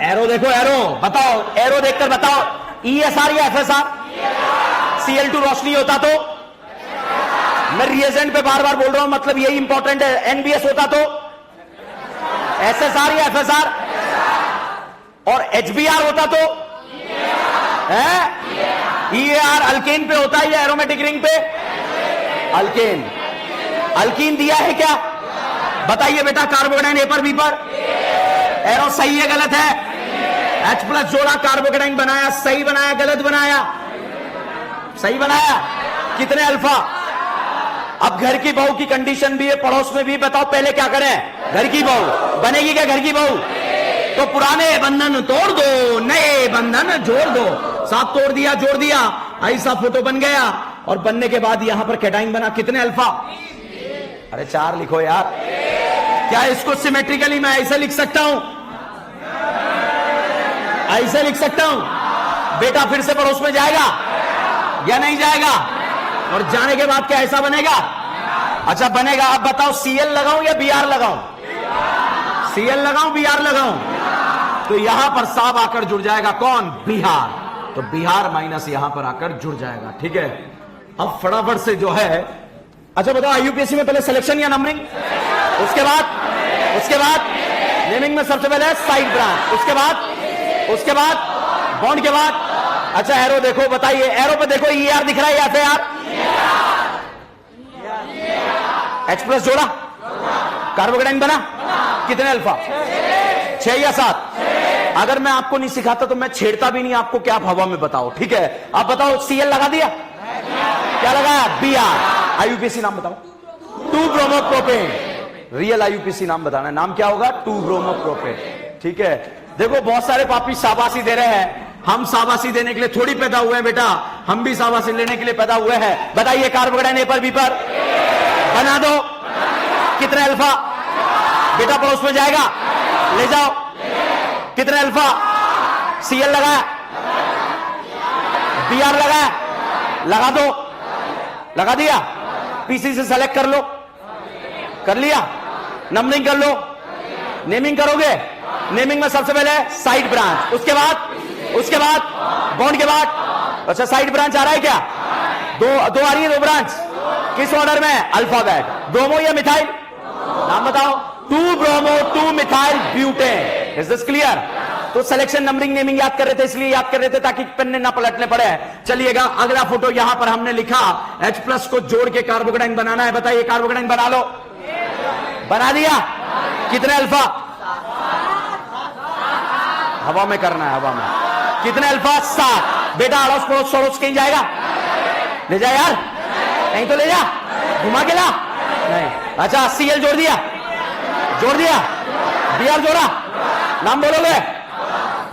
एरो देखो, एरो बताओ, एरो देखकर बताओ, ESR या FSR? Cl2 रोशनी होता तो? मैं रिएजेंट पे बार बार बोल रहा हूं, मतलब यही इंपॉर्टेंट है। NBS होता तो? SSR या FSR? और HBr होता तो? EAR अल्केन पे होता है या एरोमेटिक रिंग पे? अल्केन। अल्कीन दिया है क्या? बताइए बेटा, कार्बोकेटाइन A पर B पर? एरो सही है गलत है? H+ जोड़ा कार्बोकेटाइन बनाया, सही बनाया गलत बनाया? सही बनाया। कितने अल्फा? अब घर की बहू की कंडीशन भी है, पड़ोस में भी। बताओ पहले क्या करें? घर की बहू बनेगी क्या? घर की बहू तो पुराने बंधन तोड़ दो, नए बंधन जोड़ दो। साथ तोड़ दिया, जोड़ दिया, ऐसा फोटो बन गया। और बनने के बाद यहां पर कैटाइन बना। कितने अल्फा? अरे 4 लिखो यार। क्या इसको सिमेट्रिकली मैं ऐसे लिख सकता हूं? ऐसे लिख सकता हूं? बेटा फिर से पड़ोस में जाएगा या नहीं जाएगा? और जाने के बाद क्या ऐसा बनेगा? अच्छा बनेगा। अब बताओ सीएल लगाऊं या बीआर लगाऊं? सीएल लगाऊं, बीआर लगाऊं? तो यहां पर साब आकर जुड़ जाएगा। कौन? बिहार। तो बिहार माइनस यहां पर आकर जुड़ जाएगा। ठीक है, अब फटाफट से जो है, अच्छा बताओ आईयूपीएससी में पहले सिलेक्शन या नंबरिंग? उसके बाद नेमिंग में सबसे पहले साइड ब्रांच, उसके बाद बॉन्ड के बाद। अच्छा एरो देखो, बताइए एरो पे देखो, ईआर दिख रहा है या फिर यार? H प्लस जोड़ा, कार्बोकेटाइन बना। कितने अल्फा? 6 या 7? अगर मैं आपको नहीं सिखाता तो मैं छेड़ता भी नहीं आपको, क्या आप हवा में बताओ। ठीक है, आप बताओ सीएल लगा दिया? क्या लगाया? बीआर। आईयूपीएसी नाम बताओ। 2 ब्रोमो प्रोपेन। रियल आईयूपीएसी नाम बताना है। नाम क्या होगा? 2 ब्रोमो प्रोपेन। ठीक है, देखो बहुत सारे पापी शाबाशी दे रहे हैं। हम शाबाशी देने के लिए थोड़ी पैदा हुए हैं बेटा, हम भी शाबाशी लेने के लिए पैदा हुए हैं। बताइए कार्बोकेटाइन ए पर बी पर बना दो। कितने अल्फा? बेटा पड़ोस में जाएगा, ले जाओ। कितने अल्फा? सीएल लगाया, बीआर लगाया, लगा दो। लगा दिया? पीसी से सेलेक्ट कर लो, कर लिया। नंबरिंग कर लो, नेमिंग करोगे? नेमिंग में सबसे पहले साइड ब्रांच, उसके बाद बॉन्ड के बाद। अच्छा साइड ब्रांच आ रहा है क्या? दो आ रही है, 2 ब्रांच। किस ऑर्डर में? अल्फाबेट। ब्रोमो या मिथाइल? नाम बताओ। 2 bromo 2 methyl butane. Is this clear? तो सिलेक्शन, नंबरिंग, नेमिंग याद कर रहे थे, इसलिए याद कर रहे थे ताकि पन्ने ना पलटने पड़े। चलिएगा अगला फोटो, यहां पर हमने लिखा H प्लस को जोड़ के कार्बोकेटाइन बनाना है। बताइए कार्बोकेटाइन बना लो। बना दिया? कितने अल्फा? हवा में करना है, हवा में। कितने अल्फा? 7। बेटा अड़ोस पड़ोस सड़ोस कहीं जाएगा? ले जा यार, नहीं तो ले जा, घुमा के ला। नहीं। अच्छा सीएल जोड़ दिया, बीआर जोड़ा। नाम बोलोगे?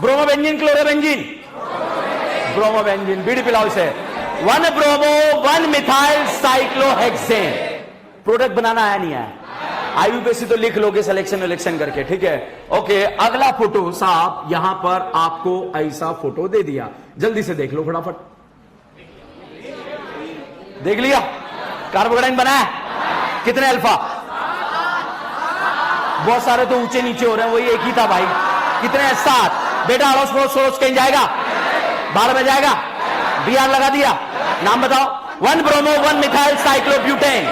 Bromobenzene, chlorobenzene, bromobenzene. बीड़ी पिलाओ इसे। 1 ब्रोमो 1 मिथाइल साइक्लोहेक्सेन। प्रोडक्ट बनाना आया नहीं आया? आईयूपीएससी तो लिख लोगे सिलेक्शन करके। ठीक है, ओके। अगला फोटो साहब, यहां पर आपको ऐसा फोटो दे दिया, जल्दी से देख लो फटाफट। देख लिया? कार्बोकेटाइन बनाया? कितने अल्फा? बहुत सारे तो ऊंचे नीचे हो रहे हैं, वही एक ही था भाई। कितने? 7। बेटा अड़ोस पड़ोस सोच कहीं जाएगा? बाहर में जाएगा? बीआर लगा दिया। नाम बताओ। 1 ब्रोमो 1 मिथाइल साइक्लोब्यूटेन।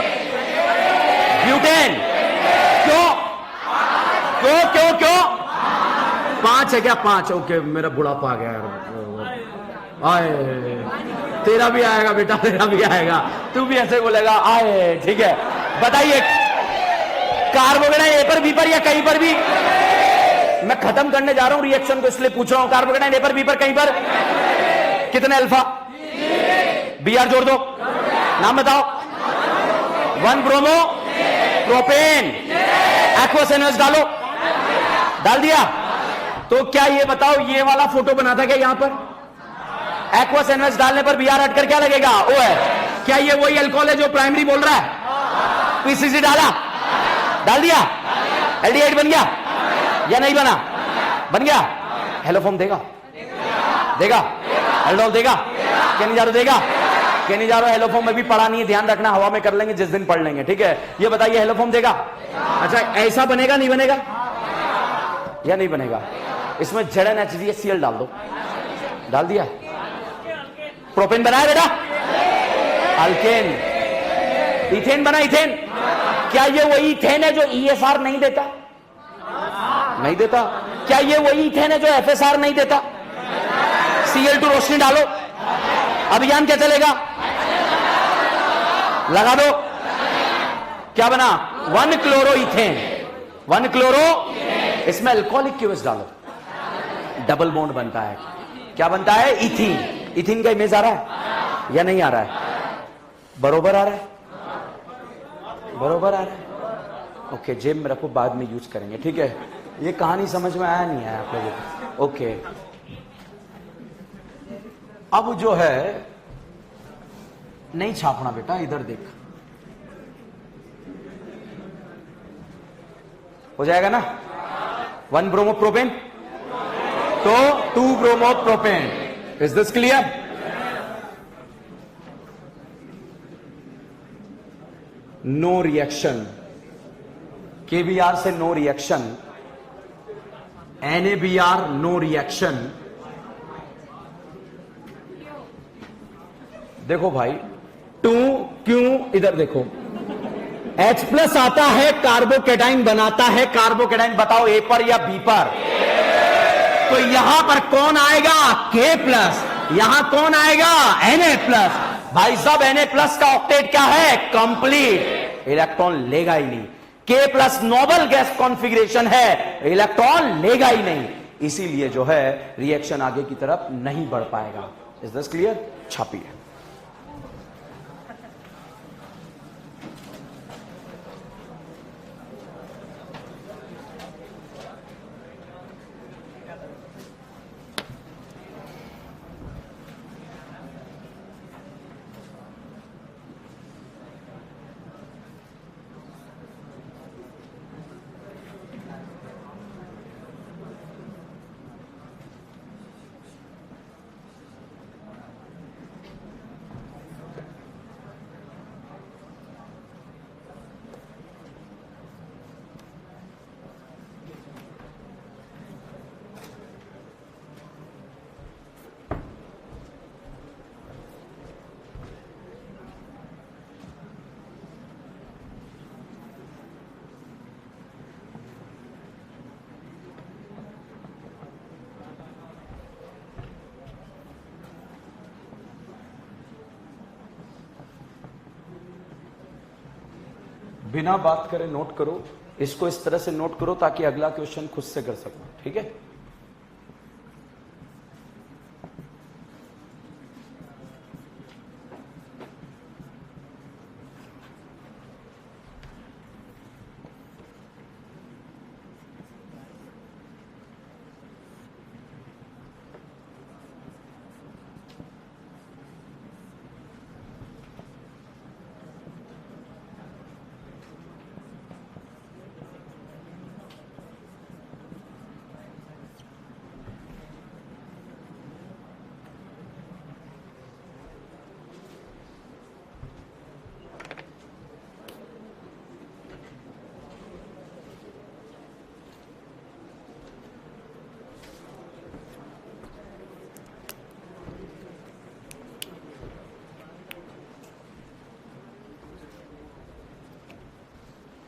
ब्यूटेन। क्यों? 5 है क्या? 5। ओके, मेरा बुढ़ापा आ गया यार। आए, तेरा भी आएगा बेटा, तेरा भी आएगा। तू भी ऐसे बोलेगा आए। ठीक है, बताइए कार्बोकेटाइन ए पर बी पर या कहीं पर भी? मैं खत्म करने जा रहा हूं रिएक्शन को, इसलिए पूछ रहा हूं। कार्बोकेटाइन ए पर बी पर कहीं पर? कितने अल्फा? बीआर जोड़ दो। नाम बताओ। 1 ब्रोमो प्रोपेन। एक्वस एनएच डालो। डाल दिया? तो क्या ये बताओ, ये वाला फोटो बना था क्या यहां पर? एक्वस एनएच डालने पर बीआर हटकर क्या लगेगा? ओ है। क्या ये वही अल्कोहल है जो प्राइमरी बोल रहा है? पीसीसी डाला? डाल दिया? एल्डिहाइड बन गया या नहीं बना? बन गया। हेलोफॉर्म देगा? एल्डोल देगा? केनिजारो देगा? केनिजारो हेलोफॉर्म में भी पढ़ा नहीं है, ध्यान रखना, हवा में कर लेंगे जिस दिन पढ़ लेंगे। ठीक है, ये बताइए हेलोफॉर्म देगा? अच्छा ऐसा बनेगा नहीं बनेगा या नहीं बनेगा? इसमें ZnHCl डाल दो। डाल दिया? प्रोपेन बनाया बेटा? अल्केन। इथेन बना? इथेन। क्या ये वही इथेन है जो ESR नहीं देता? नहीं देता। क्या ये वही इथेन है जो FSR नहीं देता? Cl2 रोशनी डालो, अभियान क्या चलेगा? लगा दो। क्या बना? 1 क्लोरो इथेन। 1 क्लोरो, इसमें अल्कोहलिक क्यूएस डालो, डबल बॉन्ड बनता है। क्या बनता है? इथीन। इथीन का इमेज आ रहा है या नहीं आ रहा है? बरोबर आ रहा है? बरोबर आ रहा है? ओके, जेब में रखो, बाद में यूज करेंगे, ठीक है? ये कहानी समझ में आया नहीं आया आप लोगों को? ओके, अब जो है नहीं छापना बेटा, इधर देख, हो जाएगा ना? 1 ब्रोमोप्रोपेन तो 2 bromopropane. Is this clear? No reaction, KBr से no reaction, NaBr no reaction. देखो भाई, टू क्यों, इधर देखो, H प्लस आता है, कार्बोकेटाइन बनाता है, कार्बोकेटाइन बताओ ए पर या बी पर? तो यहां पर कौन आएगा? K plus. यहां कौन आएगा? Na plus. भाई साहब, Na प्लस का ऑक्टेट क्या है? कंप्लीट, इलेक्ट्रॉन लेगा ही नहीं। K plus noble gas configuration है, इलेक्ट्रॉन लेगा ही नहीं, इसीलिए जो है रिएक्शन आगे की तरफ नहीं बढ़ पाएगा। Is this clear? छापिए। बिना बात करे नोट करो, इसको इस तरह से नोट करो ताकि अगला क्वेश्चन खुद से कर सको, ठीक है?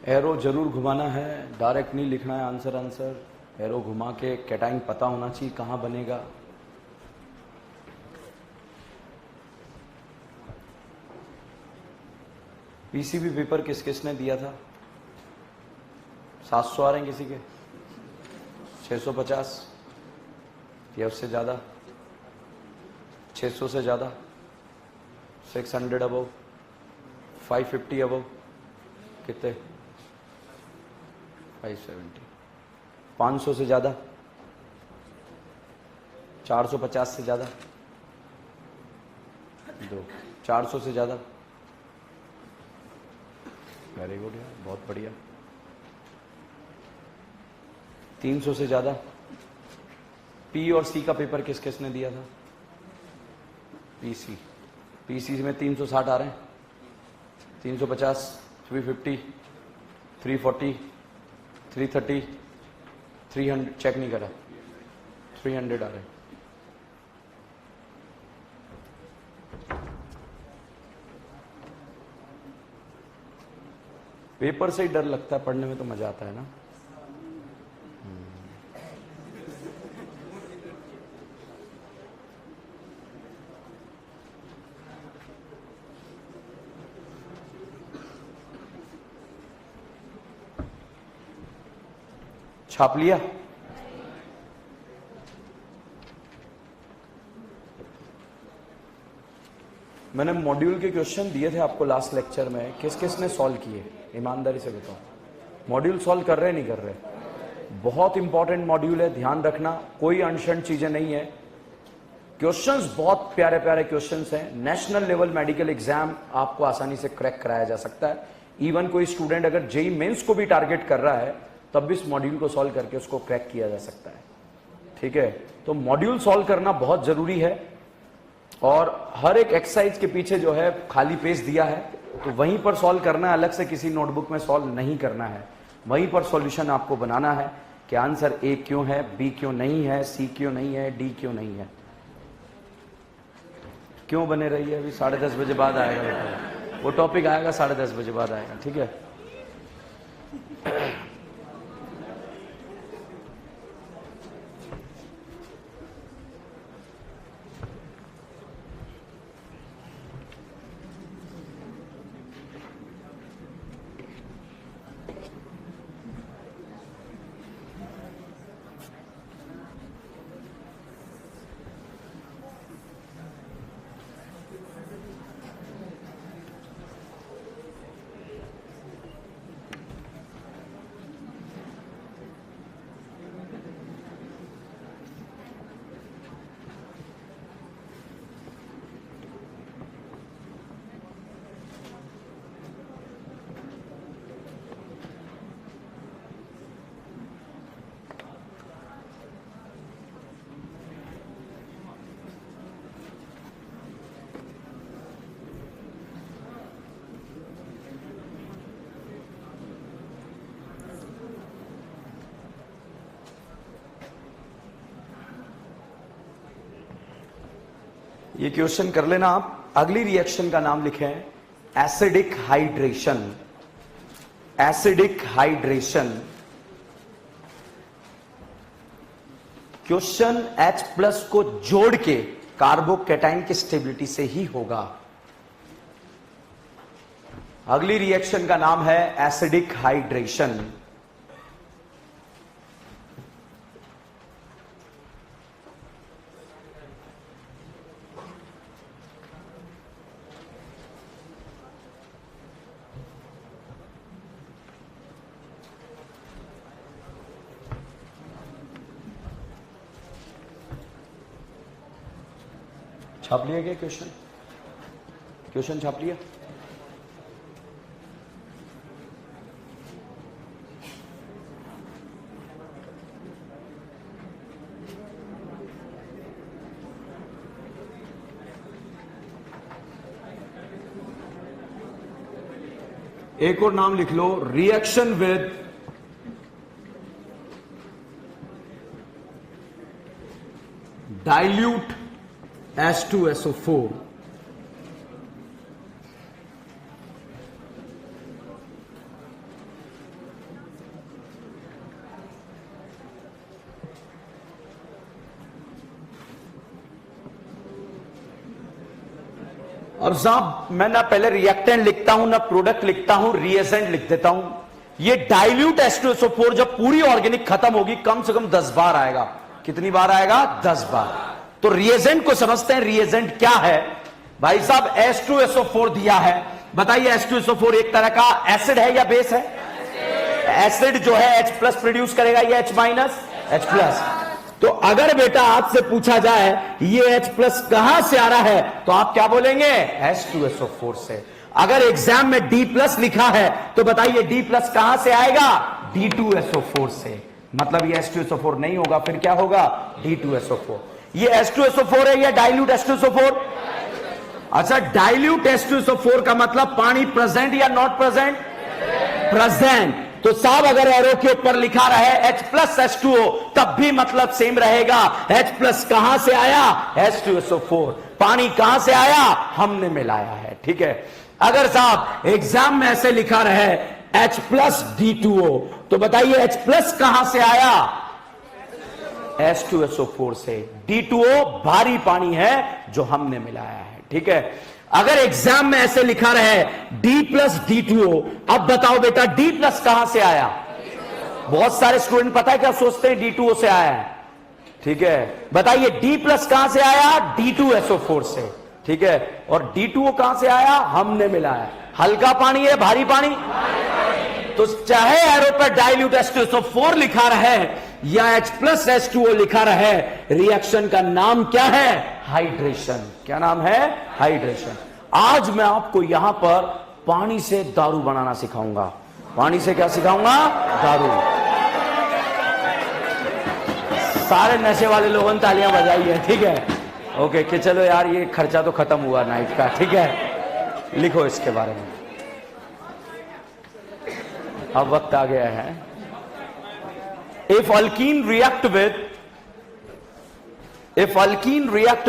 एरो जरूर घुमाना है, डायरेक्ट नहीं लिखना है आंसर आंसर। एरो घुमा के कैटाइन पता होना चाहिए कहां बनेगा। पीसीबी पेपर किस किसने दिया था? 700 आ रहे हैं किसी के? 650 या उससे ज्यादा? 600 से ज्यादा? 600 अबव? 550 अबव? कितने? 570। 500 से ज्यादा? 450 से ज्यादा? 2। 400 से ज्यादा? वेरी गुड यार, बहुत बढ़िया। 300 से ज्यादा? पी और सी का पेपर किस किसने दिया था? पीसी। पीसी में 360 आ रहे हैं, 350, 350, 340, 330, 300, चेक नहीं करा, 300 आ रहे हैं। पेपर से ही डर लगता है, पढ़ने में तो मजा आता है ना। छाप लिया? मैंने मॉड्यूल के क्वेश्चन दिए थे आपको लास्ट लेक्चर में, किस किस ने सॉल्व किए? ईमानदारी से बताओ, मॉड्यूल सॉल्व कर रहे नहीं कर रहे? बहुत इंपॉर्टेंट मॉड्यूल है, ध्यान रखना, कोई अनशन चीजें नहीं है। क्वेश्चंस बहुत प्यारे प्यारे क्वेश्चंस हैं। नेशनल लेवल मेडिकल एग्जाम आपको आसानी से क्रैक कराया जा सकता है। इवन कोई स्टूडेंट अगर जेई मेंस को भी टारगेट कर रहा है तब भी इस मॉड्यूल को सॉल्व करके उसको क्रैक किया जा सकता है। ठीक है, तो मॉड्यूल सॉल्व करना बहुत जरूरी है। और हर एक एक्सरसाइज के पीछे जो है खाली पेज दिया है, तो वहीं पर सॉल्व करना है, अलग से किसी नोटबुक में सॉल्व नहीं करना है। वहीं पर सॉल्यूशन आपको बनाना है कि आंसर ए क्यों है, बी क्यों नहीं है, सी क्यों नहीं है, डी क्यों नहीं है। क्यों बने रही है? अभी 10:30 बजे बाद आएगा वो टॉपिक, आएगा 10:30 बजे बाद आएगा। ठीक है, ये क्वेश्चन कर लेना आप। अगली रिएक्शन का नाम लिखें acidic hydration. Acidic hydration question H+ को जोड़ के कार्बोकैटाइन की स्टेबिलिटी से ही होगा। अगली रिएक्शन का नाम है एसिडिक हाइड्रेशन। छाप लिया क्या क्वेश्चन? क्वेश्चन छाप लिया? एक और नाम लिख लो, रिएक्शन विद डाइल्यूट H2SO4। और साहब मैं ना पहले रिएक्टेंट लिखता हूं ना प्रोडक्ट लिखता हूं, रिएजेंट लिख देता हूं। ये डाइल्यूट H2SO4 जब पूरी ऑर्गेनिक खत्म होगी कम से कम 10 बार आएगा। कितनी बार आएगा? 10 बार। तो रिएजेंट को समझते हैं, रिएजेंट क्या है भाई साहब? H2SO4 दिया है, बताइए H2SO4 एक तरह का एसिड है या बेस है? एसिड जो है H+ प्रोड्यूस करेगा या H-? तो अगर बेटा आपसे पूछा जाए ये H+ कहां से आ रहा है तो आप क्या बोलेंगे? H2SO4 से। अगर एग्जाम में D+ लिखा है तो बताइए D+ कहां से आएगा? D2SO4 से। मतलब ये H2SO4 नहीं होगा, फिर क्या होगा? D2SO4। ये H2SO4 है या डाइल्यूट H2SO4? अच्छा, डाइल्यूट H2SO4 का मतलब पानी प्रेजेंट या नॉट प्रेजेंट? प्रेजेंट। तो साहब अगर एरो के ऊपर लिखा रहे H+ H2O तब भी मतलब सेम रहेगा। H+ कहां से आया? H2SO4। पानी कहां से आया? हमने मिलाया है। ठीक है, अगर साहब एग्जाम में ऐसे लिखा रहे H+ D2O तो बताइए H+ कहां से आया? H2SO4 से। D2O भारी पानी है जो हमने मिलाया है। ठीक है, अगर एग्जाम में ऐसे लिखा रहे D+ D2O, अब बताओ बेटा D+ कहां से आया? बहुत सारे स्टूडेंट पता है क्या सोचते हैं? D2O से आया है। ठीक है, बताइए D+ कहां से आया? D2SO4 से। ठीक है, और D2O कहां से आया, हमने मिलाया। हल्का पानी है भारी पानी, तो चाहे एरो पर डाइल्यूट H2SO4 लिखा रहे या H+H2O लिखा रहे, रिएक्शन का नाम क्या है, हाइड्रेशन। क्या नाम है, हाइड्रेशन। आज मैं आपको यहां पर पानी से दारू बनाना सिखाऊंगा। पानी से क्या सिखाऊंगा, दारू। सारे नशे वाले लोगों ने तालियां बजाई है, ठीक है, ओके कि चलो यार ये खर्चा तो खत्म हुआ नाइट का, ठीक है। लिखो इसके बारे में, अब वक्त आ गया है। If alkene react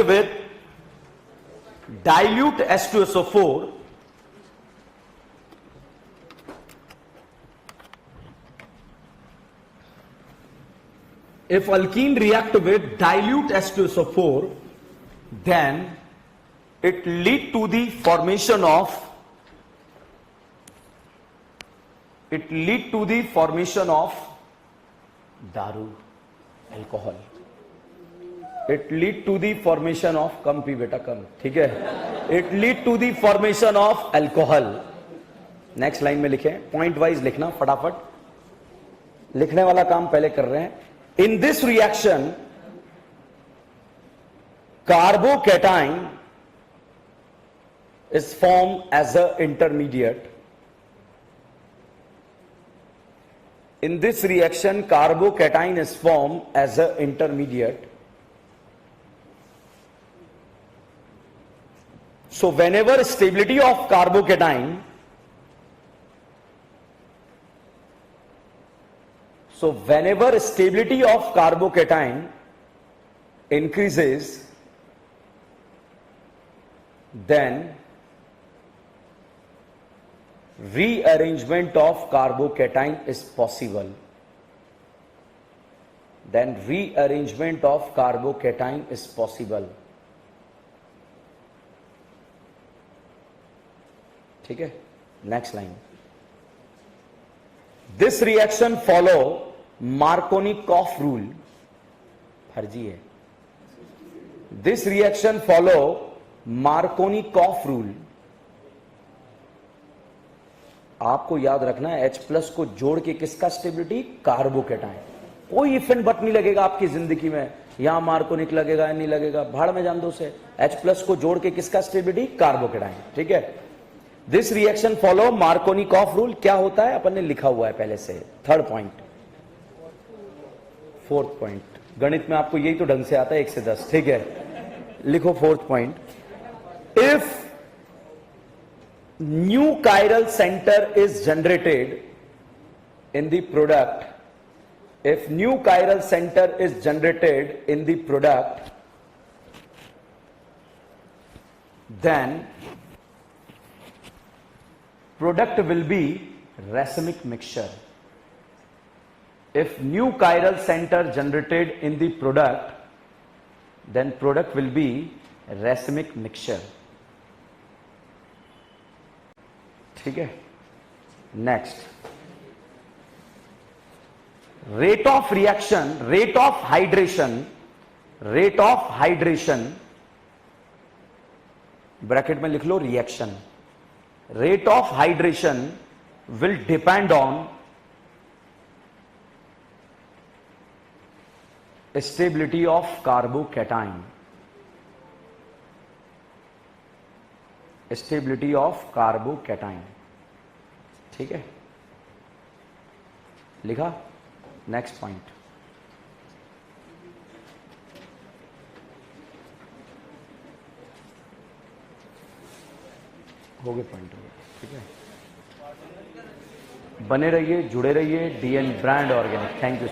with dilute H2SO4, if alkene react with dilute H2SO4, then it lead to the formation of दारू, alcohol. It lead to the formation of, कम पी बेटा कम, ठीक है, it lead to the formation of alcohol. Next line में लिखे, point wise लिखना, फटाफट लिखने वाला काम पहले कर रहे हैं। In this reaction carbocation is form as a intermediate. In this reaction, carbocation is formed as an intermediate. So whenever stability of carbocation, increases, then rearrangement of carbocation is possible. ठीक है, next line. This reaction follow Markovnikov rule, फर्जी है। This reaction follow Markovnikov rule. आपको याद रखना है, H+ को जोड़ के किसका स्टेबिलिटी, कार्बोकैटाइन। कोई इफेंट बट नहीं लगेगा आपकी जिंदगी में, यहां मार्कोनिक लगेगा नहीं लगेगा, भाड़ में जान दो से। H+ को जोड़ के किसका स्टेबिलिटी, कार्बोकैटाइन, ठीक है। This reaction follow Markovnikov rule. क्या होता है अपन ने लिखा हुआ है पहले से, थर्ड पॉइंट, फोर्थ पॉइंट। गणित में आपको यही तो ढंग से आता है 1 से 10, ठीक है। लिखो fourth point. If new chiral center is generated in the product, if new chiral center is generated in the product, then product will be racemic mixture. If new chiral center generated in the product, then product will be racemic mixture. ठीक है, next. Rate of reaction, rate of hydration, bracket में लिख लो reaction. Rate of hydration will depend on stability of carbocation. Stability of carbocation, ठीक है, लिखा। Next point, हो गए पॉइंट, हो गए, ठीक है। बने रहिए, जुड़े रहिए, DN brand organic. Thank you.